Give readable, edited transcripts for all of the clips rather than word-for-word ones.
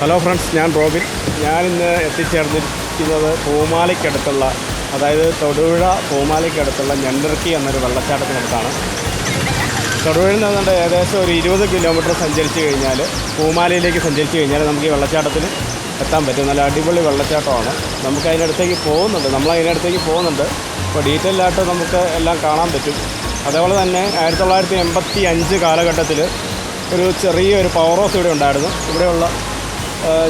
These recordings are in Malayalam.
ഹലോ ഫ്രണ്ട്സ്, ഞാൻ റോബിൻ. ഞാനിന്ന് എത്തിച്ചേർന്നിരിക്കുന്നത് പൂമാലയ്ക്കടുത്തുള്ള, അതായത് തൊടുപുഴ പൂമാലയ്ക്കടുത്തുള്ള ഞണ്ടിറുക്കി എന്നൊരു വെള്ളച്ചാട്ടത്തിനടുത്താണ്. തൊടുപുഴയിൽ നിന്നുകൊണ്ട് ഏകദേശം ഒരു 20 കിലോമീറ്റർ സഞ്ചരിച്ച് കഴിഞ്ഞാൽ, പൂമാലയിലേക്ക് സഞ്ചരിച്ച് കഴിഞ്ഞാൽ നമുക്ക് ഈ വെള്ളച്ചാട്ടത്തിന് എത്താൻ പറ്റും. നല്ല അടിപൊളി വെള്ളച്ചാട്ടമാണ്. നമുക്ക് അതിനടുത്തേക്ക് പോകുന്നുണ്ട്. അപ്പോൾ ഡീറ്റെയിൽ ആയിട്ട് നമുക്ക് എല്ലാം കാണാൻ പറ്റും. അതേപോലെ തന്നെ 1985 കാലഘട്ടത്തിൽ ഒരു ചെറിയൊരു പവർ ഹൗസ് ഇവിടെ ഉണ്ടായിരുന്നു. ഇവിടെയുള്ള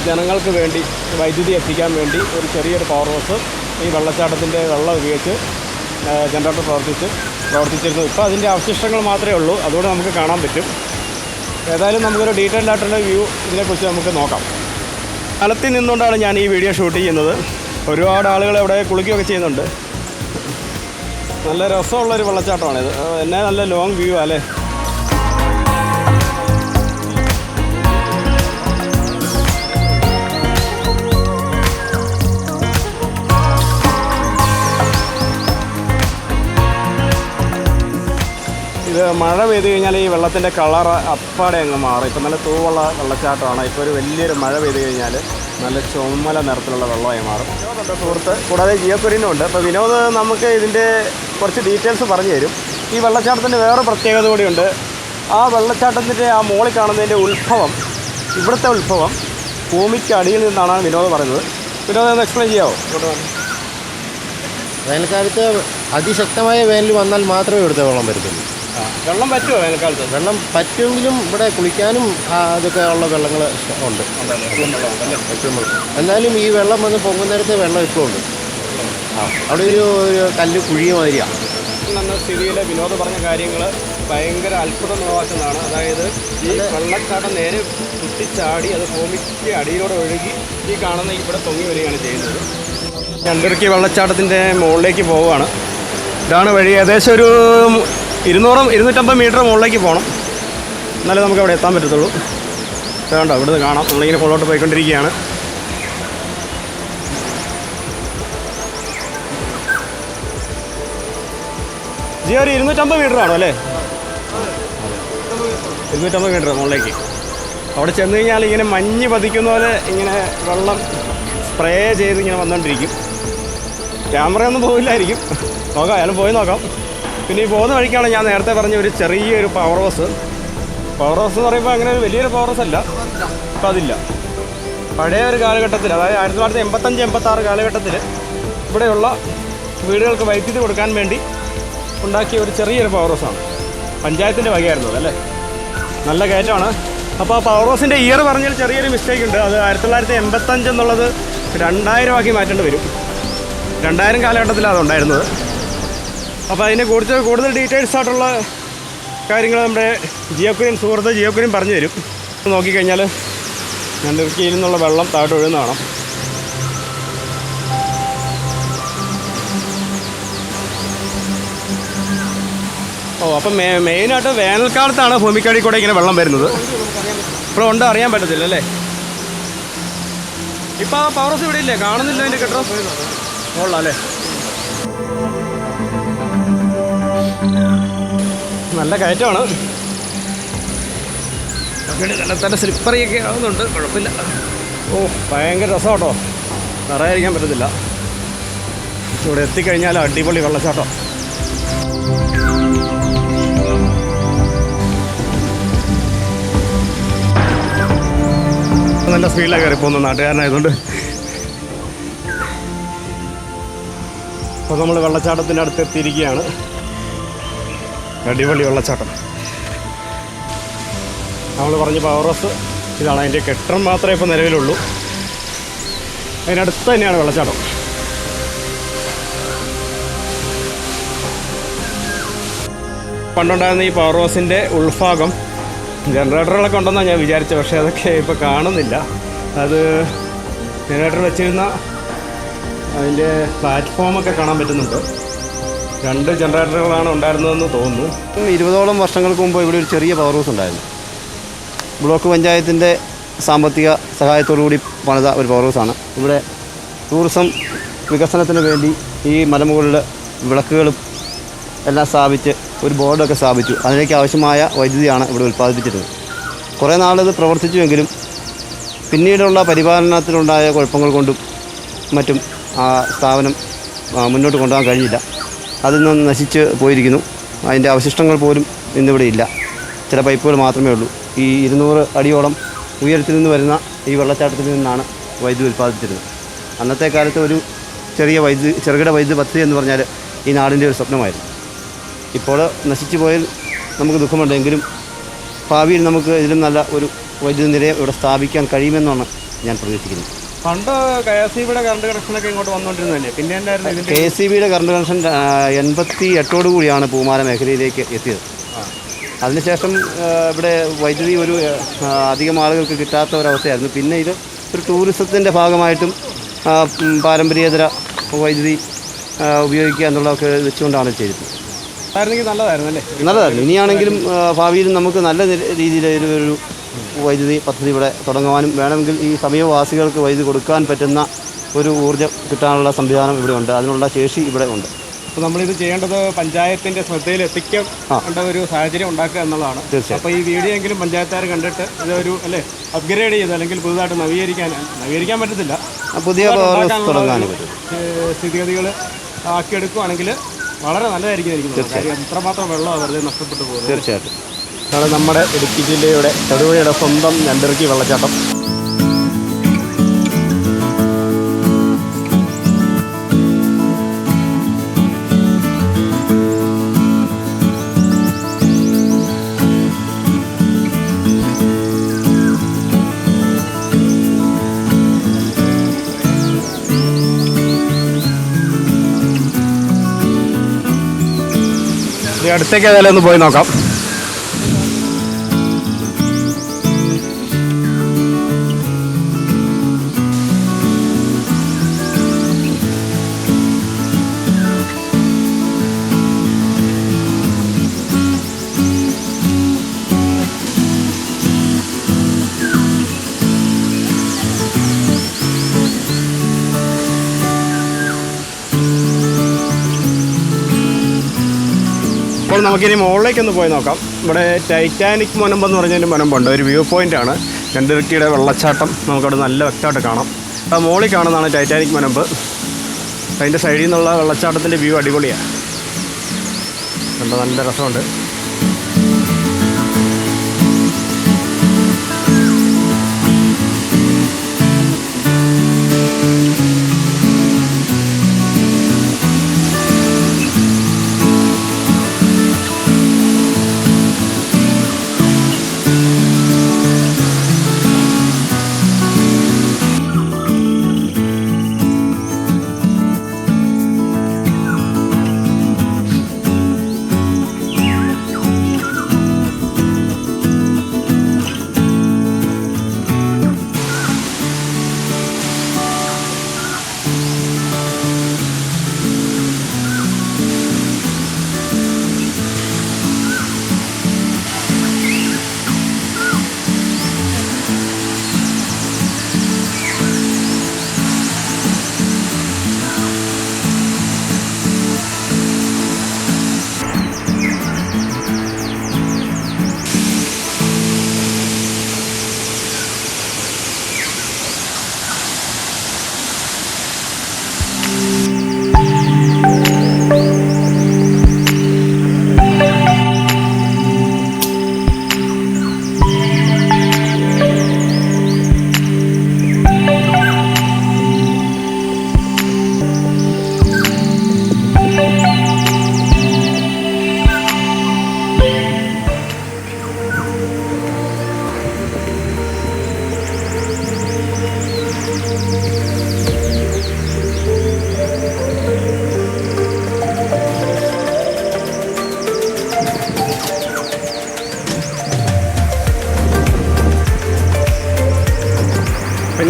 ജനങ്ങൾക്ക് വേണ്ടി വൈദ്യുതി എത്തിക്കാൻ വേണ്ടി ഒരു ചെറിയൊരു പവർ ഹൗസ് ഈ വെള്ളച്ചാട്ടത്തിൻ്റെ വെള്ളം ഉപയോഗിച്ച് ജനറേറ്റർ പ്രവർത്തിച്ചിരുന്നു. ഇപ്പോൾ അതിൻ്റെ അവശിഷ്ടങ്ങൾ മാത്രമേ ഉള്ളൂ. അതുകൊണ്ട് നമുക്ക് കാണാൻ പറ്റും. ഏതായാലും നമുക്കൊരു ഡീറ്റെയിൽഡ് ആയിട്ടുള്ള വ്യൂ ഇതിനെക്കുറിച്ച് നമുക്ക് നോക്കാം. സ്ഥലത്തിൽ നിന്നുകൊണ്ടാണ് ഞാൻ ഈ വീഡിയോ ഷൂട്ട് ചെയ്യുന്നത്. ഒരുപാട് ആളുകൾ ഇവിടെ കുളിക്കുകയൊക്കെ ചെയ്യുന്നുണ്ട്. നല്ല രസമുള്ളൊരു വെള്ളച്ചാട്ടമാണിത്. എന്നെ നല്ല ലോങ് വ്യൂ അല്ലേ. ഇത് മഴ പെയ്ത് കഴിഞ്ഞാൽ ഈ വെള്ളത്തിൻ്റെ കളർ അപ്പാടെ അങ്ങ് മാറും. ഇപ്പം നല്ല തൂവുള്ള വെള്ളച്ചാട്ടമാണ്. ഇപ്പോൾ ഒരു വലിയൊരു മഴ പെയ്ത് കഴിഞ്ഞാൽ നല്ല ചുമല നിറത്തിലുള്ള വെള്ളമായി മാറും. വിനോദുണ്ട് സുഹൃത്ത്, കൂടാതെ ജിയോക്കുരിനും ഉണ്ട്. അപ്പോൾ വിനോദ് നമുക്ക് ഇതിൻ്റെ കുറച്ച് ഡീറ്റെയിൽസ് പറഞ്ഞു തരും. ഈ വെള്ളച്ചാട്ടത്തിൻ്റെ വേറെ പ്രത്യേകത കൂടിയുണ്ട്. ആ വെള്ളച്ചാട്ടത്തിൻ്റെ ആ മുകളിൽ കാണുന്നതിൻ്റെ ഇവിടുത്തെ ഉത്ഭവം ഭൂമിക്ക് അടിയിൽ നിന്നാണ് വിനോദ് പറയുന്നത്. വിനോദ് ഒന്ന് എക്സ്പ്ലെയിൻ ചെയ്യാമോ? വേനൽക്കാലത്ത് അതിശക്തമായ വേനൽ വന്നാൽ മാത്രമേ ഇവിടുത്തെ വെള്ളം വരത്തുള്ളൂ. വെള്ളം പറ്റുമോ വേനൽക്കാലത്ത്? വെള്ളം പറ്റുമെങ്കിലും ഇവിടെ കുളിക്കാനും അതൊക്കെ ഉള്ള വെള്ളങ്ങൾ ഉണ്ട്. എന്നാലും ഈ വെള്ളം വന്ന് പൊങ്ങുന്നിടത്ത് വെള്ളം ഇപ്പോൾ ഉണ്ട്. അവിടെ ഒരു കല്ല് കുഴിയ മാതിരിയാണ്. എന്ന സ്ഥിതിയിൽ വിനോദ് പറഞ്ഞ കാര്യങ്ങൾ ഭയങ്കര അത്ഭുതമുളവാക്കുന്നതാണ്. അതായത് ഈ വെള്ളച്ചാട്ടം നേരെ കുത്തിച്ചാടി അത് ഭൂമിക്ക് അടിയിലൂടെ ഒഴുകി ഈ കാണുന്ന ഇവിടെ പൊങ്ങി വരികയാണ് ചെയ്യുന്നത്. ഞണ്ടിറുക്കി വെള്ളച്ചാട്ടത്തിൻ്റെ മുകളിലേക്ക് പോവുകയാണ്. ഇതാണ് വഴി. ഏകദേശം ഒരു 200-250 മീറ്റർ മുകളിലേക്ക് പോകണം. എന്നാലേ നമുക്ക് അവിടെ എത്താൻ പറ്റത്തുള്ളൂ. വേണ്ട, ഇവിടുന്ന് കാണാം. നമ്മളിങ്ങനെ മുകളിലോട്ട് പോയിക്കൊണ്ടിരിക്കുകയാണ്. ഒരു 250 മീറ്റർ ആണോ അല്ലേ? 250 മീറ്റർ മുകളിലേക്ക്. അവിടെ ചെന്ന് കഴിഞ്ഞാൽ ഇങ്ങനെ മഞ്ഞ് പതിക്കുന്ന പോലെ ഇങ്ങനെ വെള്ളം സ്പ്രേ ചെയ്ത് ഇങ്ങനെ വന്നുകൊണ്ടിരിക്കും. ക്യാമറയൊന്നും പോവില്ലായിരിക്കും. നോക്കാം, അയാലും പോയി നോക്കാം. പിന്നെ ഈ പോകുന്ന വഴിക്കാണ് ഞാൻ നേരത്തെ പറഞ്ഞ ഒരു ചെറിയൊരു പവർ ഹൗസ് എന്ന് പറയുമ്പോൾ അങ്ങനെ ഒരു വലിയൊരു പവർ ഹൗസ് അല്ല. ഇപ്പം അതില്ല. പഴയ ഒരു കാലഘട്ടത്തിൽ, അതായത് 1985-86 കാലഘട്ടത്തിൽ ഇവിടെയുള്ള വീടുകൾക്ക് വൈദ്യുതി കൊടുക്കാൻ വേണ്ടി ഉണ്ടാക്കിയ ഒരു ചെറിയൊരു പവർ ഹൗസാണ്. പഞ്ചായത്തിൻ്റെ വകയായിരുന്നു അതല്ലേ. നല്ല കയറ്റമാണ്. അപ്പോൾ ആ പവർ ഹൗസിൻ്റെ ഇയർ പറഞ്ഞാൽ ചെറിയൊരു മിസ്റ്റേക്ക് ഉണ്ട്. അത് 1985 എന്നുള്ളത് 2000 ആക്കി മാറ്റേണ്ടി വരും. 2000 കാലഘട്ടത്തിലാണ് അതുണ്ടായിരുന്നത്. അപ്പോൾ അതിനെ കൂടുതൽ ഡീറ്റെയിൽസ് ആയിട്ടുള്ള കാര്യങ്ങൾ നമ്മുടെ ജിയോക്കുരിൻ പറഞ്ഞു തരും. നോക്കിക്കഴിഞ്ഞാൽ ഞണ്ടിറുക്കിയിൽ നിന്നുള്ള വെള്ളം താഴോട്ട് ഒഴുകുന്നതാണ്. അപ്പം മെയിനായിട്ട് വേനൽക്കാലത്താണ് ഭൂമിക്കടിയിൽ കൂടെ ഇങ്ങനെ വെള്ളം വരുന്നത്. ഇപ്പോൾ ഉണ്ട്, അറിയാൻ പറ്റത്തില്ല അല്ലേ. ഇപ്പം ആ പവർ ഹൗസ് ഇവിടെ ഇല്ലേ? കാണുന്നില്ല അതിൻ്റെ കെട്ടോ ഉള്ളല്ലേ. നല്ല കയറ്റമാണ്. നല്ല സ്ലിപ്പറിയൊക്കെ ആവുന്നുണ്ട്, കുഴപ്പമില്ല. ഭയങ്കര രസം കേട്ടോ, നിറയായിരിക്കാൻ പറ്റത്തില്ല. ഇവിടെ എത്തിക്കഴിഞ്ഞാൽ അടിപൊളി വെള്ളച്ചാട്ടം. നല്ല സ്പീഡിലാണ് കയറി പോകുന്നത് നാട്ടുകാരനായതുകൊണ്ട്. അപ്പോൾ നമ്മൾ വെള്ളച്ചാട്ടത്തിൻ്റെ അടുത്ത് എത്തിയിരിക്കുകയാണ്. അടിപൊളി വെള്ളച്ചാട്ടം. നമ്മൾ പറഞ്ഞ പവർ ഹൗസ് ഇതാണ്. അതിൻ്റെ കെട്ടിടം മാത്രമേ ഇപ്പോൾ നിലവിലുള്ളൂ. അതിനടുത്ത് തന്നെയാണ് വെള്ളച്ചാട്ടം. പണ്ടുണ്ടായിരുന്ന ഈ പവർ ഹൗസിൻ്റെ ഉൾഭാഗം ജനറേറ്ററുകളൊക്കെ ഉണ്ടെന്നാണ് ഞാൻ വിചാരിച്ചത്. പക്ഷേ അതൊക്കെ ഇപ്പോൾ കാണുന്നില്ല. അത് ജനറേറ്റർ വെച്ചിരുന്ന അതിൻ്റെ പ്ലാറ്റ്ഫോമൊക്കെ കാണാൻ പറ്റുന്നുണ്ട്. 2 ജനറേറ്ററുകളാണ് ഉണ്ടായിരുന്നതെന്ന് തോന്നുന്നു. 20ഓളം വർഷങ്ങൾക്ക് മുമ്പ് ഇവിടെ ഒരു ചെറിയ പവർ ഹൗസ് ഉണ്ടായിരുന്നു. ബ്ലോക്ക് പഞ്ചായത്തിൻ്റെ സാമ്പത്തിക സഹായത്തോടുകൂടി പണിത ഒരു പവർ ഹൗസാണ്. ഇവിടെ ടൂറിസം വികസനത്തിന് വേണ്ടി ഈ മലമുകളിൽ വിളക്കുകളും എല്ലാം സ്ഥാപിച്ച് ഒരു ബോർഡൊക്കെ സ്ഥാപിച്ചു. അതിലേക്ക് ആവശ്യമായ വൈദ്യുതിയാണ് ഇവിടെ ഉൽപ്പാദിപ്പിച്ചിരുന്നത്. കുറേ നാളിത് പ്രവർത്തിച്ചുവെങ്കിലും പിന്നീടുള്ള പരിപാലനത്തിലുണ്ടായ കുഴപ്പങ്ങൾ കൊണ്ടും മറ്റും ആ സ്ഥാപനം മുന്നോട്ട് കൊണ്ടുപോകാൻ കഴിഞ്ഞില്ല. അതിൽ നിന്ന് നശിച്ച് പോയിരിക്കുന്നു. അതിൻ്റെ അവശിഷ്ടങ്ങൾ പോലും ഇന്നിവിടെ ഇല്ല. ചില പൈപ്പുകൾ മാത്രമേ ഉള്ളൂ. ഈ 200 അടിയോളം ഉയരത്തിൽ നിന്ന് വരുന്ന ഈ വെള്ളച്ചാട്ടത്തിൽ നിന്നാണ് വൈദ്യുതി ഉൽപ്പാദിപ്പിച്ചിരുന്നത്. അന്നത്തെ കാലത്ത് ഒരു ചെറുകിട വൈദ്യുതി പദ്ധതി എന്ന് പറഞ്ഞാൽ ഈ നാടിൻ്റെ ഒരു സ്വപ്നമായിരുന്നു. ഇപ്പോൾ നശിച്ചു പോയാൽ നമുക്ക് ദുഃഖമുണ്ടെങ്കിലും ഭാവിയിൽ നമുക്ക് ഇതിലും നല്ല ഒരു വൈദ്യുതി നിലയം ഇവിടെ സ്ഥാപിക്കാൻ കഴിയുമെന്നാണ് ഞാൻ പ്രതീക്ഷിക്കുന്നത്. പണ്ട് KSEBിയുടെ കറണ്ട് കണക്ഷനൊക്കെ ഇങ്ങോട്ട് വന്നുകൊണ്ടിരുന്നതല്ലേ? പിന്നെ എന്തായിരുന്നു KSEBിയുടെ കറണ്ട് കണക്ഷൻ 88 കൂടിയാണ് പൂമാല മേഖലയിലേക്ക് എത്തിയത്. അതിനുശേഷം ഇവിടെ വൈദ്യുതി അധികം ആളുകൾക്ക് കിട്ടാത്ത ഒരവസ്ഥയായിരുന്നു. പിന്നെ ഇത് ഒരു ടൂറിസത്തിൻ്റെ ഭാഗമായിട്ടും പാരമ്പര്യേതര വൈദ്യുതി ഉപയോഗിക്കുക എന്നുള്ളതൊക്കെ വെച്ചുകൊണ്ടാണ് ചെയ്തത്. നല്ലതായിരുന്നു. ഇനിയാണെങ്കിലും ഭാവിയിൽ നമുക്ക് നല്ല രീതിയിൽ ഒരു വൈദ്യുതി പദ്ധതി ഇവിടെ തുടങ്ങുവാനും വേണമെങ്കിൽ ഈ സമീപവാസികൾക്ക് വൈദ്യുതി കൊടുക്കാൻ പറ്റുന്ന ഒരു ഊർജ്ജം കിട്ടാനുള്ള സംവിധാനം ഇവിടെ ഉണ്ട്. അതിനുള്ള ശേഷി ഇവിടെ ഉണ്ട്. അപ്പോൾ നമ്മളിത് ചെയ്യേണ്ടത് പഞ്ചായത്തിൻ്റെ ശ്രദ്ധയിൽ എത്തിക്കേണ്ട ഒരു സാഹചര്യം ഉണ്ടാക്കുക എന്നുള്ളതാണ്. തീർച്ചയായും. അപ്പോൾ ഈ വീഡിയോ എങ്കിലും പഞ്ചായത്തുകാർ കണ്ടിട്ട് ഇതൊരു അപ്ഗ്രേഡ് ചെയ്ത് അല്ലെങ്കിൽ പുതുതായിട്ട് നവീകരിക്കാൻ പറ്റത്തില്ല, പുതിയ തുടങ്ങാൻ പറ്റും സ്ഥിതിഗതികൾ ആക്കിയെടുക്കുകയാണെങ്കിൽ വളരെ നല്ലതായിരിക്കും. എത്രമാത്രം വെള്ളമാണ് വെറുതെ നഷ്ടപ്പെട്ടു പോകുന്നത്. തീർച്ചയായിട്ടും. അതാണ് നമ്മുടെ ഇടുക്കി ജില്ലയുടെ തൊടുപുഴയുടെ സ്വന്തം ഞണ്ടിറുക്കി വെള്ളച്ചാട്ടം. അടുത്തേക്ക് ഏതായാലും ഒന്ന് പോയി നോക്കാം. അപ്പോൾ നമുക്കിനി മുകളിലേക്കൊന്ന് പോയി നോക്കാം. ഇവിടെ ടൈറ്റാനിക് മുനമ്പെന്ന് പറഞ്ഞൊരു മുനമ്പുണ്ട്. ഒരു വ്യൂ പോയിൻ്റാണ് ഞണ്ടിറുക്കിയുടെ വെള്ളച്ചാട്ടം. നമുക്കവിടെ നല്ല വ്യക്തമായിട്ട് കാണാം. ആ മുകളിൽ കാണുന്നതാണ് ടൈറ്റാനിക് മുനമ്പ്. അതിൻ്റെ സൈഡിൽ നിന്നുള്ള വെള്ളച്ചാട്ടത്തിൻ്റെ വ്യൂ അടിപൊളിയാണ്. നല്ല രസമുണ്ട്.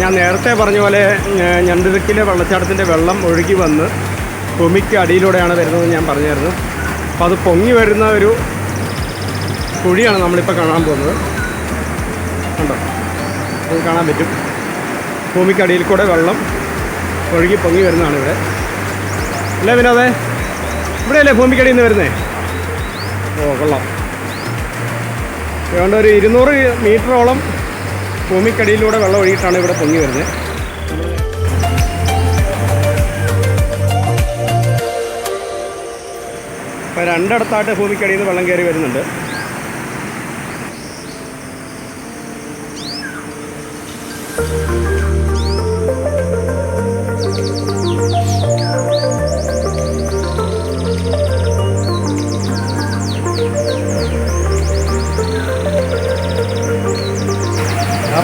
ഞാൻ നേരത്തെ പറഞ്ഞ പോലെ ഞണ്ടിറുക്കിലെ വെള്ളച്ചാട്ടത്തിൻ്റെ വെള്ളം ഒഴുകി വന്ന് ഭൂമിക്ക് അടിയിലൂടെയാണ് വരുന്നതെന്ന് ഞാൻ പറഞ്ഞായിരുന്നു. അപ്പോൾ അത് പൊങ്ങി വരുന്ന ഒരു കുഴിയാണ് നമ്മളിപ്പോൾ കാണാൻ പോകുന്നത്. കണ്ടോ, അത് കാണാൻ പറ്റും. ഭൂമിക്കടിയിൽ കൂടെ വെള്ളം ഒഴുകി പൊങ്ങി വരുന്നതാണ് ഇവിടെ. അല്ലേ വിനോദേ? ഇവിടെയല്ലേ ഭൂമിക്കടിയിൽ നിന്ന് വരുന്നേ? ഓ കൊള്ളാം. ഏതാണ്ട് ഒരു 200 മീറ്ററോളം ഭൂമിക്കടിയിലൂടെ വെള്ളം ഒഴുകിയിട്ടാണ് ഇവിടെ പൊങ്ങി വരുന്നത്. അപ്പോൾ രണ്ടിടത്തായിട്ട് ഭൂമിക്കടിയിൽ നിന്ന് വെള്ളം കയറി വരുന്നുണ്ട്.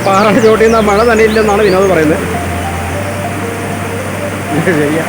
പാറയുടെ ചോട്ടിൽ നിന്ന് മഴ നനയില്ലെന്നാണ് വിനോദ് പറയുന്നത്. ശരിയാ.